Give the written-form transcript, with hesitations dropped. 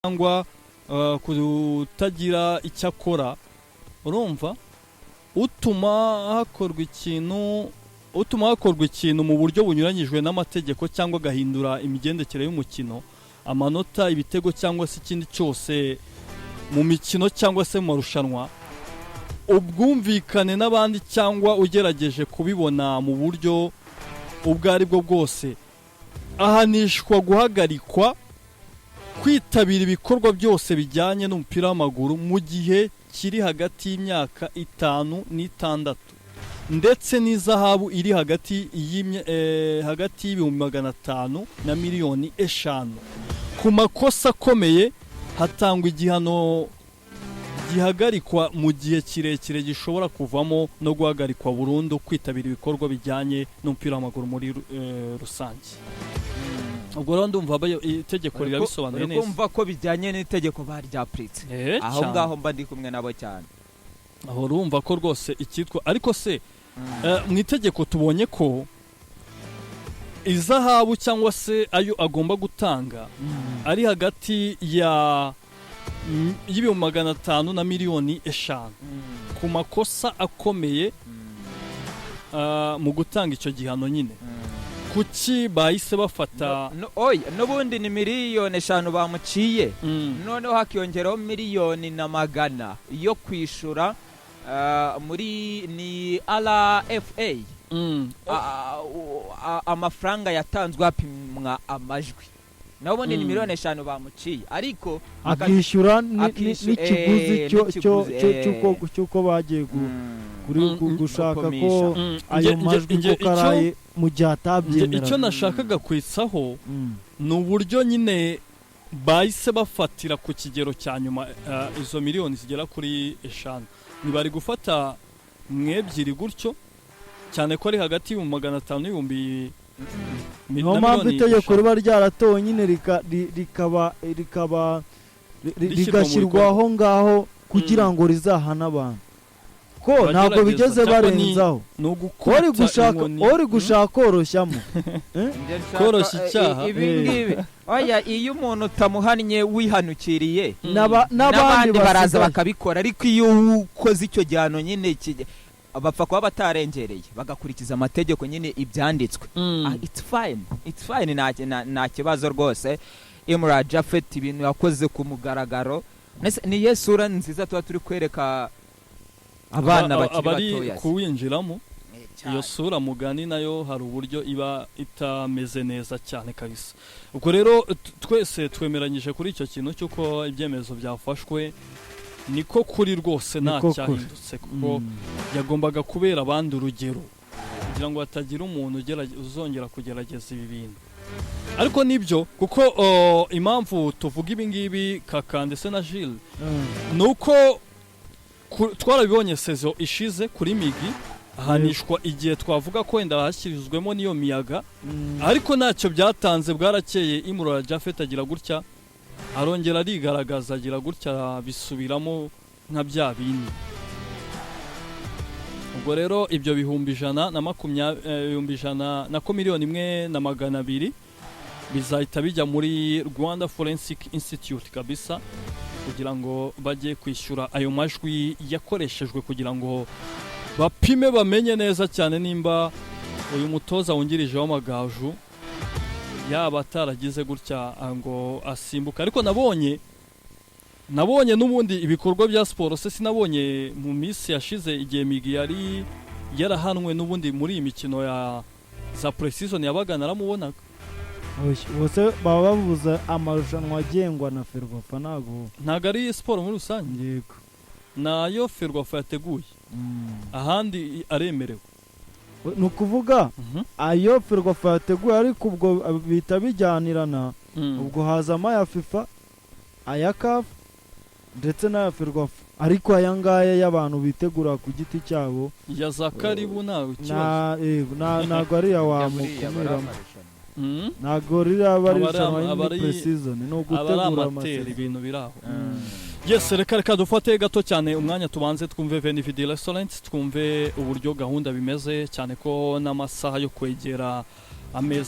cyangwa kutagira icyo akora, urumva utuma hakorwa ikintu mu buryo bunyuranyijwe n'amategeko cyangwa agahindura imigendekere y'umukino, amanota, ibitego cyangwa se ikindi cyose mu mikino cyangwa se mu marushanwa, ubwumvikane n'abandi cyangwa ugerageje kubibona mu buryo ubwo ari bwo bwose, ahanishwa guhagarikwa kwitabira ibikorwa byose bijyanye n'umupira w'amaguru mu gihe kiri hagati y'imyaka 5 n'6 ndetse n'izahabu iri hagati y'ibihumbi 500 na miliyoni 5. Ku makosa akomeye hatangwa igihano gihagarikwa mu gihe kirekire gishobora kuvamo no guhagarikwa burundu kwitabira ibikorwa bijyanye n'umupira w'amaguru muri rusange. Ubwo rero ndumva itegeko rirabisobanuye neza. Kumva ko bijyanye n'itegeko baryapuritse. Aho ngaho mba ndi kumwe nabo cyane. Aho urumva ko rwose ikitwa, ariko se mu itegeko tubonye ko izahabu cyangwa se ayo agomba gutanga ari hagati y'ibihumbi 500 na miliyoni 5 ku makosa akomeye mu gutanga icyo gihano nyine. Kuki bahise bafata n'ubundi ni miliyoni 5 bamuciye, noneho hakiyongeraho miliyoni na 100 yo kwishura muri ni RFA amafaranga yatanzwe hapimwa amajwi, n'ubundi ni miliyoni 5 bamuciye, ariko akishyura n'ikiguzi cy'uko bagiye gushaka ko ayo majwi ko karaye mu gihe atabyemera. Icyo nashakaga kwitsaho ni uburyo nyine bahise bafatira ku kigero cya nyuma izo miliyoni zigera kuri 5. Ntibari gufata mwebyiri gutyo cyane ko ari hagati y'ibihumbi 500 n'ibihumbi niyo mpamvu itegeko riba ryaratowe nyine rigashyirwaho ngaho kugira ngo rizahane abantu ko ntabwo bigeze barenzaho. Uri gushaka koroshyamo koroshya icyaha. Oya, iyo umuntu utamuhannye wihanukiriye n'abandi baraza bakabikora, ariko iyo ukoze icyo gihano nyine bapfa kuba batarengereye bagakurikiza amategeko nyine ibyanditswe. It's fine nta kibazo rwose. Imran Japhet ibintu yakoze ku mugaragaro ni yesura nziza tuba turi kwereka abana bakiri batoya kuwinjiramo. Iyo sura mugani nayo hari uburyo iba itameze neza cyane kabisa. Ubwo rero twese twemeranyije kuri icyo kintu cyuko ibyemezo byafashwe niko kuri rwose nta cyahindutse, kuko yagombaga kubera abandi urugero kugira ngo hatagira umuntu uzongera kugerageza ibi bintu. Ariko nibyo kuko impamvu tuvuga ibi ngibi Kaka ndetse na Gilles nuko twarabibonye sezo ishize kuri Migi ahanishwa igihe twavuga ko wenda hashyirizwemo niyo miyaga, ariko ntacyo byatanze. Bwarakeye Imran Japhet agira gutya arongera arigaragaza, agira gutya bisubiramo nka bya bindi. Ubwo rero ibyo bihumbi 120 na miliyoni 1,200 bizahita bijya muri Rwanda Forensic Institute kabisa kugira ngo bajye kwishyura ayo majwi yakoreshejwe kugira ngo bapime bamenye neza cyane nimba uyu mutoza wungirije w'Amagaju yaba ataragize gutya ngo asimbuka. Ariko nabonye n'ubundi ibikorwa bya siporo se sinabonye mu minsi yashize igihe Migi yari yarahanwe n'ubundi muri iyi mikino ya za pre-season yabaga naramubonaga. Bose baba bavuza amarushanwa agengwa na Ferwafa ntago ari siporo muri rusange. Yego, nayo Ferwafa yateguye ahandi aremerewe. Nukuvuga ayo Ferwafa yateguye, ariko ubwo bita bijyanirana. Ubwo hazama ya FIFA, aya CAF ndetse na Ferwafa, ariko aya ngaya y'abantu bitegura ku giti cyabo ya za karibu nawe kibazo ntago ari ya wa mukumiramo, ntago riraba ari pre-season, no gutegura amateri ibintu biraho. Yes, reka dufate gato cyane umwanya tubanze twumve Venividi Restaurant, twumve uburyo gahunda bimeze cyane ko n'amasaha yo kwegera ameza